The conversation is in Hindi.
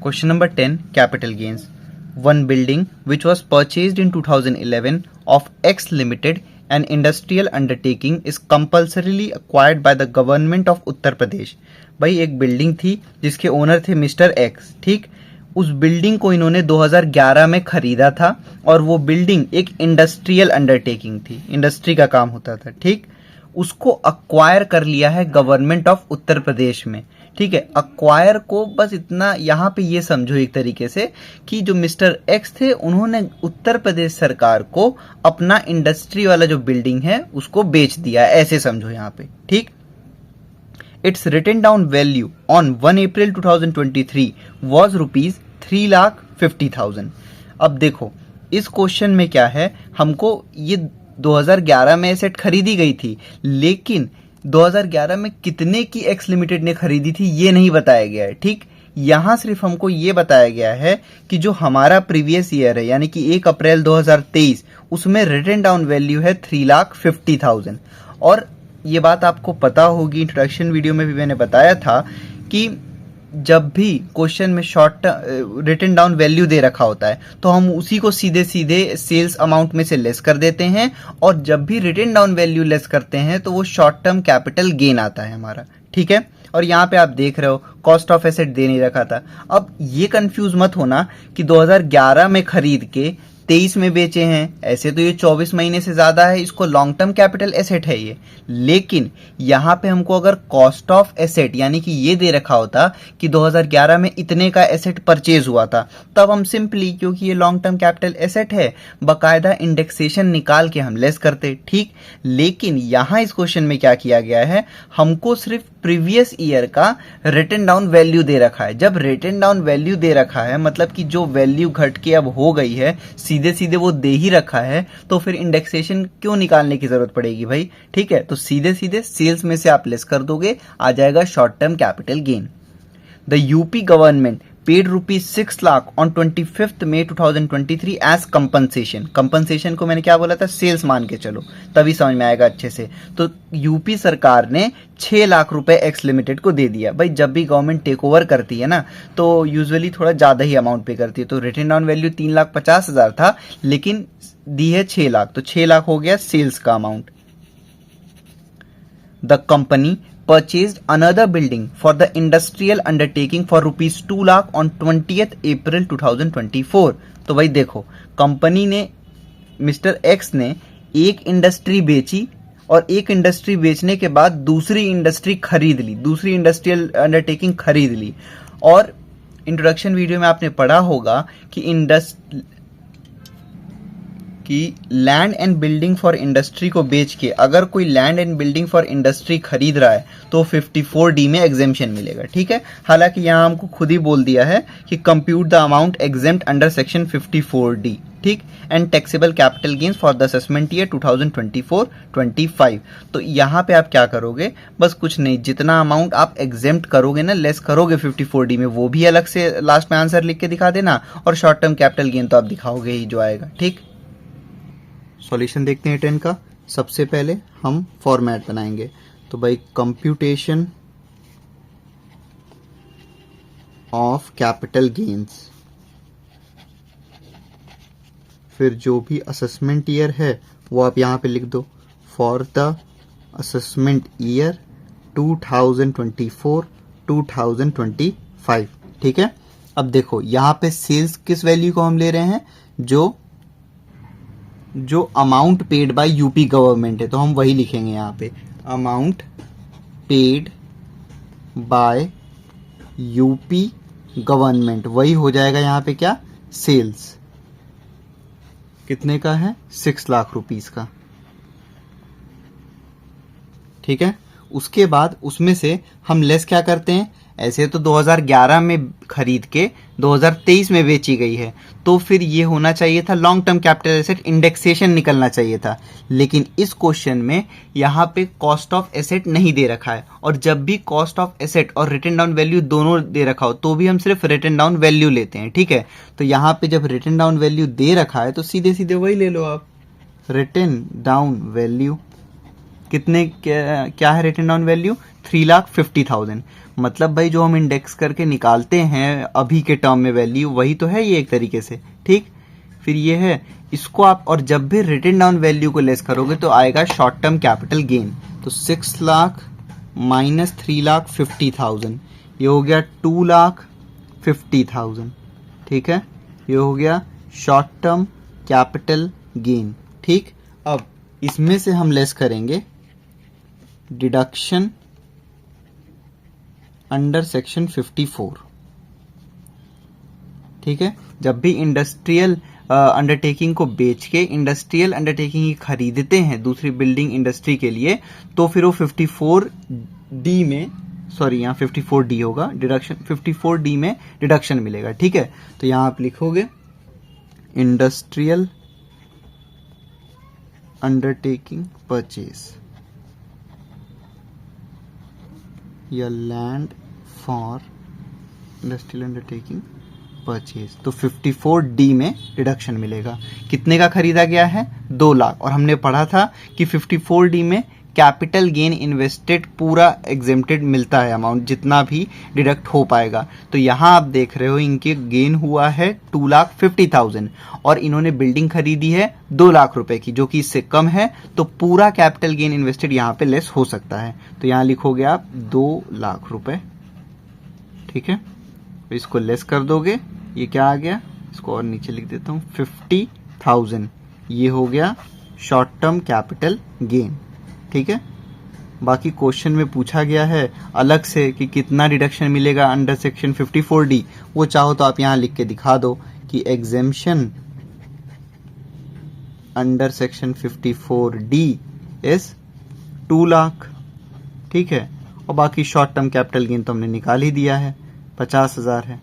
Question number 10, capital gains. One building which was purchased in 2011 of X Limited, an industrial undertaking, is compulsorily acquired by the government of Uttar Pradesh. भाई एक बिल्डिंग थी जिसके ओनर थे मिस्टर एक्स, ठीक. उस बिल्डिंग को इन्होंने 2011 में खरीदा था और वो बिल्डिंग एक इंडस्ट्रियल अंडरटेकिंग थी, इंडस्ट्री का काम होता था, ठीक. उसको अक्वायर कर लिया है गवर्नमेंट ऑफ उत्तर प्रदेश में, ठीक है. अक्वायर को बस इतना यहाँ पे ये समझो एक तरीके से कि जो मिस्टर एक्स थे उन्होंने उत्तर प्रदेश सरकार को अपना इंडस्ट्री वाला जो बिल्डिंग है उसको बेच दिया, ऐसे समझो यहाँ पे, ठीक. It's written down value on 1 April 2023 was ₹3,50,000. अब देखो इस क्वेश्चन में क्या है, हमको ये 2011 में एसेट खरीदी गई थी, लेकिन 2011 में कितने की एक्स लिमिटेड ने खरीदी थी ये नहीं बताया गया है, ठीक. यहां सिर्फ हमको ये बताया गया है कि जो हमारा प्रीवियस ईयर है यानी कि 1 अप्रैल 2023 उसमें रिटन डाउन वैल्यू है 3,50,000. और ये बात आपको पता होगी, इंट्रोडक्शन वीडियो में भी मैंने बताया था कि जब भी क्वेश्चन में शॉर्ट रिटन डाउन वैल्यू दे रखा होता है तो हम उसी को सीधे सीधे सेल्स अमाउंट में से लेस कर देते हैं, और जब भी रिटन डाउन वैल्यू लेस करते हैं तो वो शॉर्ट टर्म कैपिटल गेन आता है हमारा, ठीक है. और यहाँ पे आप देख रहे हो कॉस्ट ऑफ एसेट दे नहीं रखा था. अब ये कंफ्यूज मत होना कि 2011 में खरीद के 23 में बेचे हैं, ऐसे तो ये 24 महीने से ज्यादा है, इसको लॉन्ग टर्म कैपिटल एसेट है ये. लेकिन यहाँ पे हमको अगर कॉस्ट ऑफ एसेट यानी कि ये दे रखा होता कि 2011 में इतने का एसेट परचेज हुआ था, तब हम सिंपली, क्योंकि ये लॉन्ग टर्म कैपिटल एसेट है, बकायदा इंडेक्सेशन निकाल के हम लेस करते, ठीक. लेकिन यहाँ इस क्वेश्चन में क्या किया गया है, हमको सिर्फ प्रीवियस ईयर का रिटन डाउन वैल्यू दे रखा है. जब रिटन डाउन वैल्यू दे रखा है मतलब कि जो वैल्यू घट के अब हो गई है सीधे सीधे वो दे ही रखा है, तो फिर इंडेक्सेशन क्यों निकालने की जरूरत पड़ेगी भाई, ठीक है. तो सीधे सीधे सेल्स में से आप लेस कर दोगे, आ जाएगा short term capital gain. The UP government paid ₹6 lakh on 25 May 2023 as compensation. Compensation को मैंने क्या बोला था, सेल्स मान के चलो, तभी समझ में आएगा अच्छे से. तो यूपी सरकार ने 6 लाख रुपए एक्स लिमिटेड को दे दिया. भाई जब भी गवर्नमेंट टेक ओवर करती है ना तो यूजुअली थोड़ा ज्यादा ही अमाउंट पे करती है. तो रिटन डाउन वैल्यू 3,50,000 था, लेकिन दी है 6 लाख, तो 6 लाख हो गया सेल्स का amount. The company purchased another building for the industrial undertaking for ₹2 lakh on 20th April 2024. तो भाई देखो कंपनी ने, मिस्टर एक्स ने एक इंडस्ट्री बेची और एक इंडस्ट्री बेचने के बाद दूसरी इंडस्ट्री खरीद ली, दूसरी इंडस्ट्रियल अंडरटेकिंग खरीद ली. और इंट्रोडक्शन वीडियो में आपने पढ़ा होगा कि land and building for industry को बेच के अगर कोई land and building for industry खरीद रहा है तो 54D में एग्जेम्पशन मिलेगा, ठीक है. हालांकि यहाँ हमको खुद ही बोल दिया है कि compute the amount exempt under section 54D, ठीक, and taxable capital gains for the assessment year 2024-25. तो यहाँ पे आप क्या करोगे, बस कुछ नहीं, जितना अमाउंट आप एग्जेम्प्ट करोगे ना, लेस करोगे 54D में, वो भी अलग से लास्ट में आंसर लिख के दिखा देना, और शॉर्ट टर्म कैपिटल गेन तो आप दिखाओगे ही जो आएगा, ठीक. सॉल्यूशन देखते हैं 10 का. सबसे पहले हम फॉर्मेट बनाएंगे, तो भाई कंप्यूटेशन ऑफ कैपिटल गेन्स, फिर जो भी असेसमेंट ईयर है वो आप यहां पे लिख दो, फॉर द असेसमेंट ईयर 2024-2025, ठीक है. अब देखो यहां पे सेल्स किस वैल्यू को हम ले रहे हैं, जो amount paid by UP government है, तो हम वही लिखेंगे यहाँ पे, amount paid by UP government, वही हो जाएगा यहाँ पे क्या, सेल्स. कितने का है, 6 लाख रुपीस का, ठीक है. उसके बाद उसमें से हम लेस क्या करते हैं, ऐसे तो 2011 में खरीद के 2023 में बेची गई है, तो फिर ये होना चाहिए था long term capital asset, indexation निकलना चाहिए था. लेकिन इस क्वेश्चन में यहाँ पे कॉस्ट ऑफ एसेट नहीं दे रखा है, और जब भी कॉस्ट ऑफ एसेट और रिटन डाउन वैल्यू दोनों दे रखा हो तो भी हम सिर्फ रिटन डाउन वैल्यू लेते हैं, ठीक है. तो यहाँ पे जब रिटन डाउन वैल्यू दे रखा है तो सीधे सीधे वही ले लो आप, रिटन डाउन वैल्यू कितने, क्या है रिटन डाउन वैल्यू, 3,50,000. मतलब भाई जो हम इंडेक्स करके निकालते हैं अभी के टर्म में वैल्यू, वही तो है ये एक तरीके से, ठीक। फिर ये है इसको आप, और जब भी रिटन डाउन वैल्यू को लेस करोगे तो आएगा शॉर्ट टर्म कैपिटल गेन। तो 6 लाख माइनस 3,50,000, ये हो गया 2,50,000, ठीक है। ये हो गया शॉर्ट टर्म कैपिटल गेन, ठीक। अब इसमें से हम लेस करेंगे डिडक्शन अंडर सेक्शन 54, ठीक है। जब भी इंडस्ट्रियल अंडरटेकिंग को बेच के इंडस्ट्रियल अंडरटेकिंग ही खरीदते हैं दूसरी बिल्डिंग इंडस्ट्री के लिए, तो फिर वो 54D में, सॉरी यहाँ 54D होगा, डिडक्शन 54D में डिडक्शन मिलेगा, ठीक है। तो यहाँ आप लिखोगे इंडस्ट्रियल अंडरटेकिंग परचेज या land for industrial undertaking purchase, तो 54D में रिडक्शन मिलेगा। कितने का खरीदा गया है? 2 लाख। और हमने पढ़ा था कि 54D में कैपिटल गेन इन्वेस्टेड पूरा एग्जेम्प्टेड मिलता है, अमाउंट जितना भी डिडक्ट हो पाएगा। तो यहाँ आप देख रहे हो इनके गेन हुआ है 2,50,000 और इन्होंने बिल्डिंग खरीदी है 2 लाख रुपए की, जो कि इससे कम है, तो पूरा कैपिटल गेन इन्वेस्टेड यहाँ पे लेस हो सकता है। तो यहाँ लिखोगे आप 2 लाख रुपए, ठीक है। तो इसको लेस कर दोगे, ये क्या आ गया, इसको और नीचे लिख देता हूँ 50,000, ये हो गया शॉर्ट टर्म कैपिटल गेन, ठीक है। बाकी क्वेश्चन में पूछा गया है अलग से कि कितना डिडक्शन मिलेगा अंडर सेक्शन 54D, वो चाहो तो आप यहाँ लिख के दिखा दो कि exemption under section 54D is 2 lakh, ठीक है। और बाकी शॉर्ट टर्म कैपिटल गेन तो हमने निकाल ही दिया है, 50,000 है।